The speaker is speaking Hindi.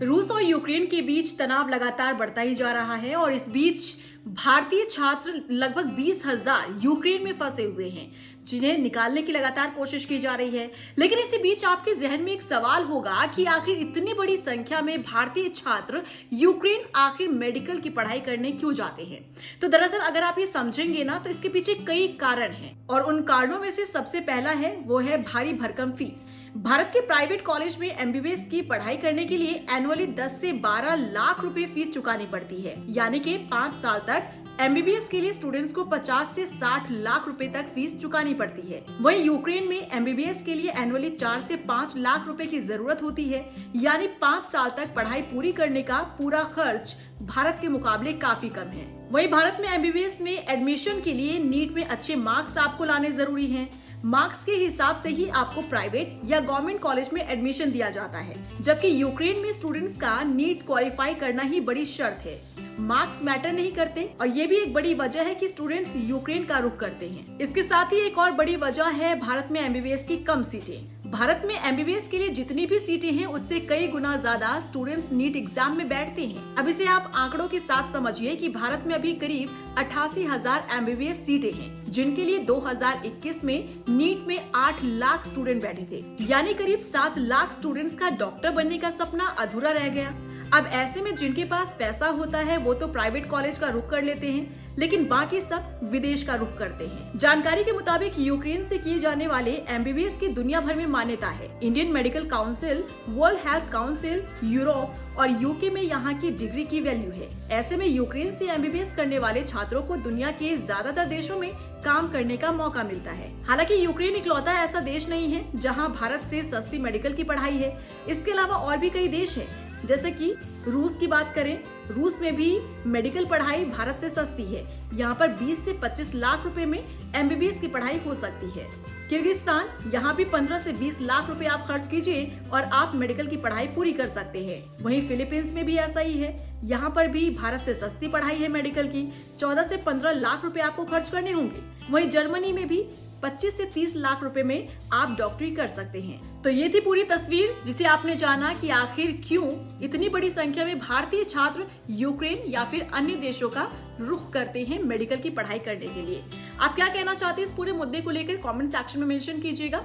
रूस और यूक्रेन के बीच तनाव लगातार बढ़ता ही जा रहा है और इस बीच भारतीय छात्र लगभग 20,000 यूक्रेन में फंसे हुए हैं, जिन्हें निकालने की लगातार कोशिश की जा रही है। लेकिन इसी बीच आपके जहन में एक सवाल होगा कि आखिर इतनी बड़ी संख्या में भारतीय छात्र यूक्रेन आखिर मेडिकल की पढ़ाई करने क्यों जाते हैं। तो दरअसल अगर आप ये समझेंगे ना, तो इसके पीछे कई कारण हैं और उन कारणों में से सबसे पहला है वो है भारी भरकम फीस। भारत के प्राइवेट कॉलेज में एमबीबीएस की पढ़ाई करने के लिए एनुअली 10 से 12 लाख रुपए फीस चुकानी पड़ती है, यानी कि 5 साल तक एमबीबीएस के लिए स्टूडेंट्स को 50 से 60 लाख रुपए तक फीस चुकानी पड़ती है। वहीं यूक्रेन में एमबीबीएस के लिए एनुअली 4 से 5 लाख रुपए की जरूरत होती है, यानी 5 साल तक पढ़ाई पूरी करने का पूरा खर्च भारत के मुकाबले काफी कम है। वहीं भारत में एमबीबीएस में एडमिशन के लिए नीट में अच्छे मार्क्स आपको लाने जरूरी हैं। मार्क्स के हिसाब से ही आपको प्राइवेट या गवर्नमेंट कॉलेज में एडमिशन दिया जाता है, जबकि यूक्रेन में स्टूडेंट्स का नीट क्वालिफाई करना ही बड़ी शर्त है। मार्क्स मैटर नहीं करते और ये भी एक बड़ी वजह है कि स्टूडेंट्स यूक्रेन का रुख करते हैं। इसके साथ ही एक और बड़ी वजह है भारत में एमबीबीएस की कम सीटें। भारत में एमबीबीएस के लिए जितनी भी सीटें हैं, उससे कई गुना ज्यादा स्टूडेंट्स नीट एग्जाम में बैठते हैं। अब इसे आप आंकड़ों के साथ समझिए कि भारत में अभी करीब 88,000 एमबीबीएस सीटें हैं, जिनके लिए 2021 में नीट में 8 लाख स्टूडेंट बैठे थे, यानी करीब 7 लाख स्टूडेंट्स का डॉक्टर बनने का सपना अधूरा रह गया। अब ऐसे में जिनके पास पैसा होता है वो तो प्राइवेट कॉलेज का रुख कर लेते हैं, लेकिन बाकी सब विदेश का रुख करते हैं। जानकारी के मुताबिक यूक्रेन से किए जाने वाले एमबीबीएस की दुनिया भर में मान्यता है। Indian medical council, world health council, Europe और यूके में यहाँ की डिग्री की वैल्यू है। ऐसे में यूक्रेन से एमबीबीएस करने वाले छात्रों को दुनिया के ज्यादातर देशों में काम करने का मौका मिलता है। हालांकि यूक्रेन इकलौता ऐसा देश नहीं है जहाँ भारत से सस्ती मेडिकल की पढ़ाई है। इसके अलावा और भी कई देश है, जैसे कि रूस की बात करें, रूस में भी मेडिकल पढ़ाई भारत से सस्ती है। यहाँ पर 20 से 25 लाख रुपए में एमबीबीएस की पढ़ाई हो सकती है। किर्गिस्तान, यहाँ भी 15 से 20 लाख रुपए आप खर्च कीजिए और आप मेडिकल की पढ़ाई पूरी कर सकते हैं। वहीं फिलीपींस में भी ऐसा ही है, यहाँ पर भी भारत से सस्ती पढ़ाई है मेडिकल की। 14 से 15 लाख रुपए आपको खर्च करने होंगे। वहीं जर्मनी में भी 25 से 30 लाख रुपए में आप डॉक्टरी कर सकते हैं। तो ये थी पूरी तस्वीर, जिसे आपने जाना कि आखिर क्यों इतनी बड़ी संख्या में भारतीय छात्र यूक्रेन या फिर अन्य देशों का रुख करते हैं मेडिकल की पढ़ाई करने के लिए। आप क्या कहना चाहते हैं इस पूरे मुद्दे को लेकर, कमेंट सेक्शन में मेंशन कीजिएगा।